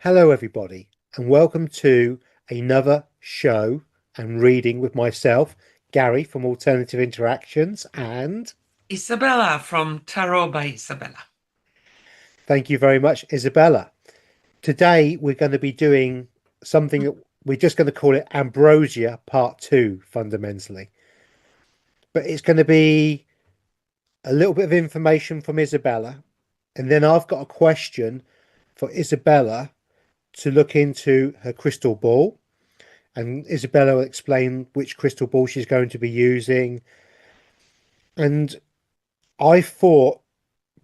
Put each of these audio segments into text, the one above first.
Hello, everybody, and welcome to another show and reading with myself, Gary from Alternative Interactions, and Izabela from Tarot by Izabela. thank you very much, Izabela. Today, we're going to be doing something that we're just going to call it Ambrosia Part 2, fundamentally. But it's going to be a little bit of information from Izabela, and then I've got a question for Izabela to look into her crystal ball. And Izabela will explain which crystal ball she's going to be using. And I thought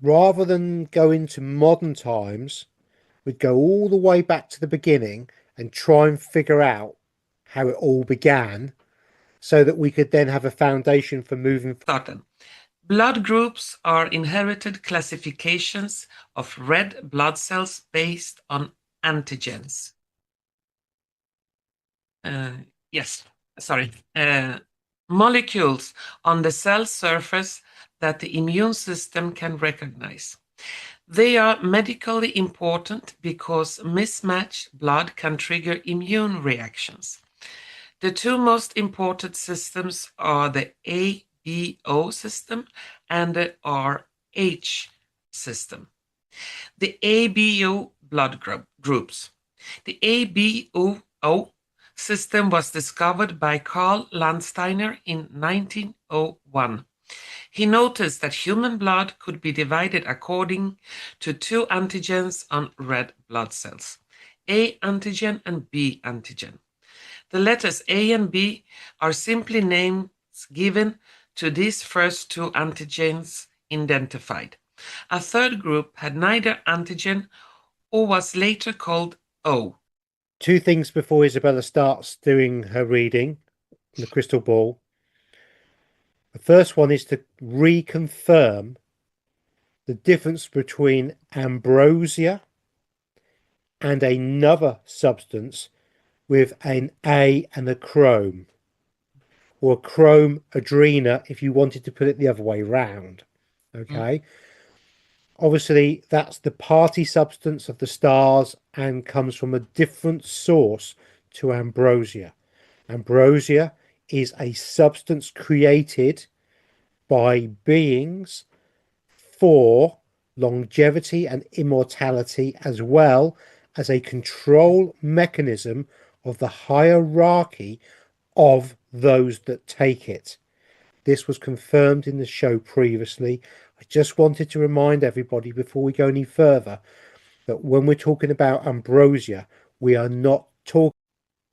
rather than go into modern times, we'd go all the way back to the beginning and try and figure out how it all began so that we could then have a foundation for moving. Starten. Blood groups are inherited classifications of red blood cells based on antigens. Yes, sorry. Molecules on the cell surface that the immune system can recognize. They are medically important because mismatched blood can trigger immune reactions. The two most important systems are the ABO system and the RH system. The ABO blood groups. The ABO system was discovered by Karl Landsteiner in 1901. He noticed that human blood could be divided according to two antigens on red blood cells, A antigen and B antigen. The letters A and B are simply names given to these first two antigens identified. A third group had neither antigen or was later called O. Two things before Izabela starts doing her reading, the crystal ball. The first one is to reconfirm the difference between ambrosia and another substance with an A and a chrome, or a chrome adrena if you wanted to put it the other way round. Okay. Obviously, that's the party substance of the stars and comes from a different source to ambrosia. Ambrosia is a substance created by beings for longevity and immortality, as well as a control mechanism of the hierarchy of those that take it. This was confirmed in the show previously. I just wanted to remind everybody before we go any further that when we're talking about ambrosia, we are not talking.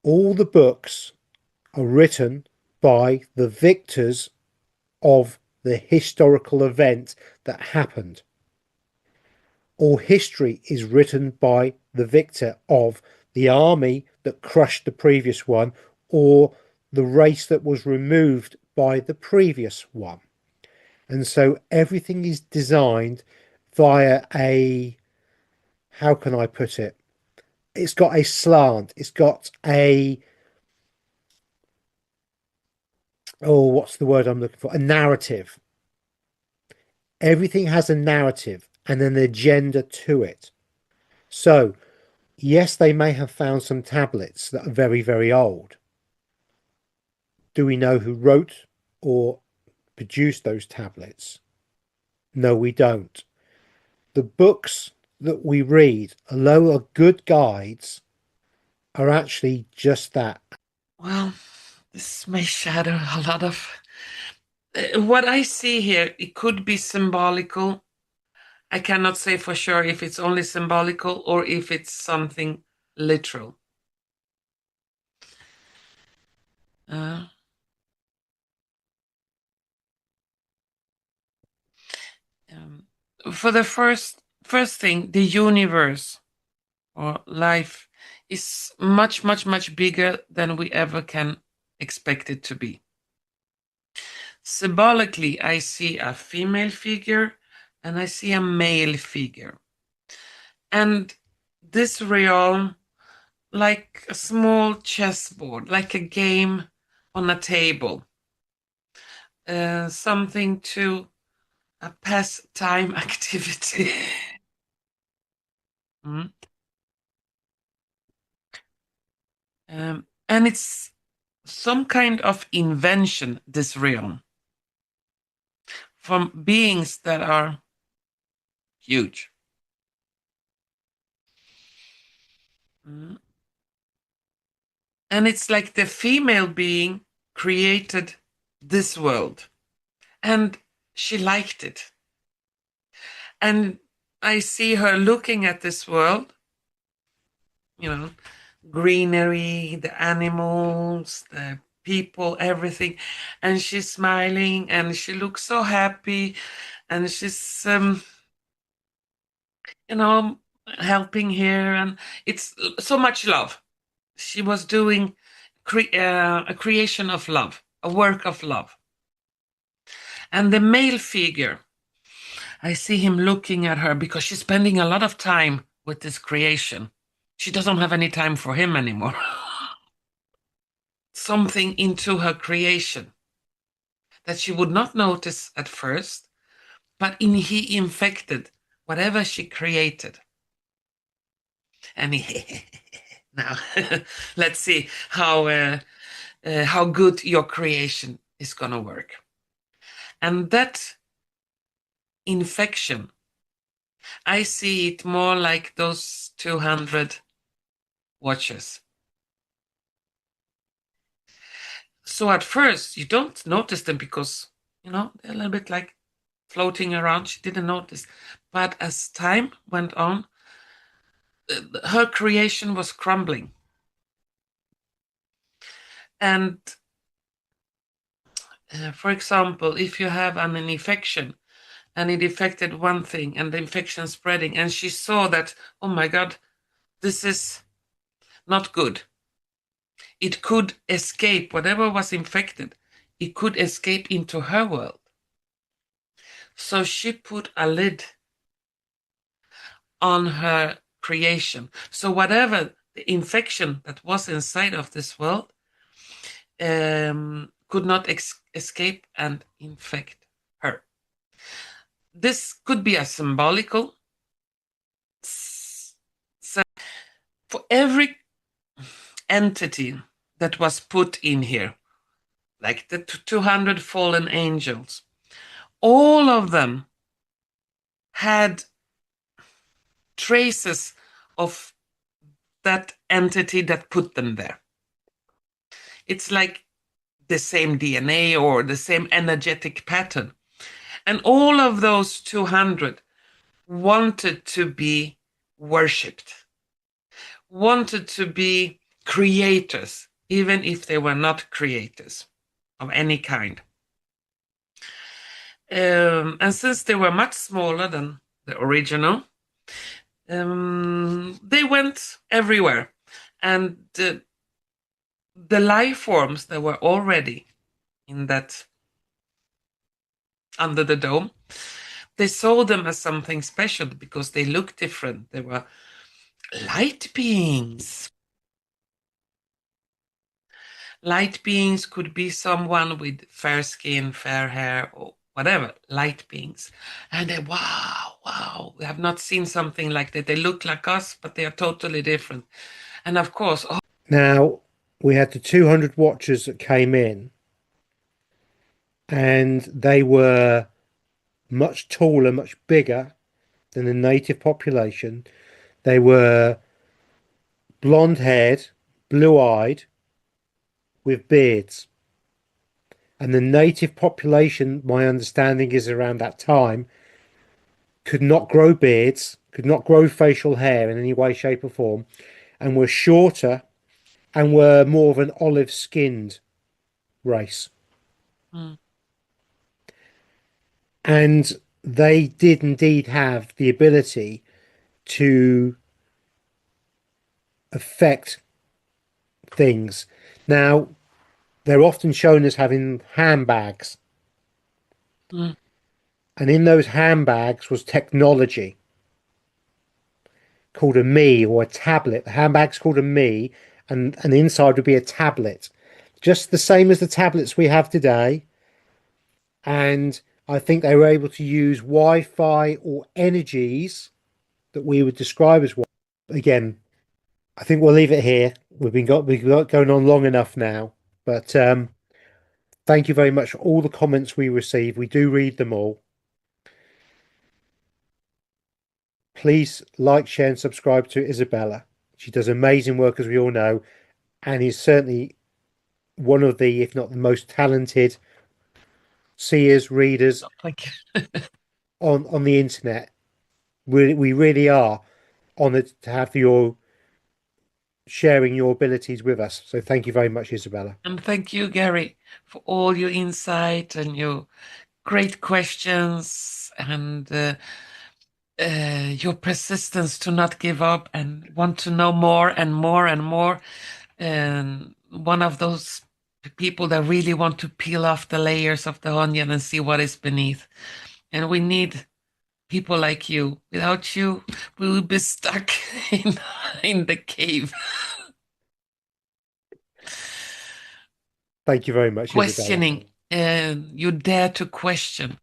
All the books are written by the victors of the historical event that happened. All history is written by the victor of the army that crushed the previous one, or the race that was removed by the previous one. And so everything is designed via a, how can I put it? It's got a slant. It's got a, oh, what's the word I'm looking for? A narrative. Everything has a narrative and an agenda to it. So, yes, they may have found some tablets that are very, very old. Do we know who wrote or produced those tablets? No, we don't. The books that we read, although are good guides, are actually just that. Well, this may shadow a lot of what I see here. It could be symbolical. I cannot say for sure if it's only symbolical or if it's something literal. For the first thing, the universe or life is much, much, much bigger than we ever can expect it to be. Symbolically, I see a female figure and I see a male figure. And this realm, like a small chessboard, like a game on a table, something to a pastime activity. And it's some kind of invention, this realm, from beings that are huge. And it's like the female being created this world, and she liked it. And I see her looking at this world, greenery, the animals, the people, everything. And she's smiling and she looks so happy. And she's, helping here. And it's so much love. She was doing a creation of love, a work of love. And the male figure, I see him looking at her because she's spending a lot of time with this creation. She doesn't have any time for him anymore. Something into her creation that she would not notice at first, but he infected whatever she created. And now let's see how good your creation is going to work. And that infection, I see it more like those 200 watchers. So at first you don't notice them because, they're a little bit like floating around. She didn't notice. But as time went on, her creation was crumbling. And for example, if you have an infection and it affected one thing and the infection spreading, and she saw that, oh my God, this is not good. It could escape, whatever was infected, it could escape into her world. So she put a lid on her creation. So whatever the infection that was inside of this world could not escape and infect her. This could be a symbolical. For every entity that was put in here, like the 200 fallen angels, all of them had traces of that entity that put them there. It's like the same DNA or the same energetic pattern. And all of those 200 wanted to be worshipped, wanted to be creators, even if they were not creators of any kind. And since they were much smaller than the original, they went everywhere. And the life forms that were already in that, under the dome, they saw them as something special because they looked different. They were light beings. Light beings could be someone with fair skin, fair hair, or whatever, light beings. And they, wow, we have not seen something like that. They look like us, but they are totally different. And of course... Now, we had the 200 watchers that came in, and they were much taller, much bigger than the native population. They were blonde-haired, blue-eyed, with beards. And the native population, my understanding is around that time, could not grow beards, could not grow facial hair in any way, shape, or form, and were shorter and were more of an olive-skinned race. And they did indeed have the ability to affect things. Now, they're often shown as having handbags. And in those handbags was technology called a me, or a tablet. The handbag's called a me, and inside would be a tablet. Just the same as the tablets we have today. And I think they were able to use Wi-Fi or energies that we would describe as Wi-Fi. Again, I think we'll leave it here. we've got going on long enough now, but thank you very much for all the comments we receive. We do read them all. Please like, share, and subscribe to Izabela. She does amazing work, as we all know, and is certainly one of the, if not the most talented seers, readers Thank on the internet. We really are honoured to have your sharing your abilities with us. So thank you very much, Izabela. And thank you, Gary, for all your insight and your great questions and your persistence to not give up and want to know more and more and more. And one of those people that really want to peel off the layers of the onion and see what is beneath. And we need people like you. Without you, we will be stuck in the cave. Thank you very much, Izabela. Questioning, and you dare to question.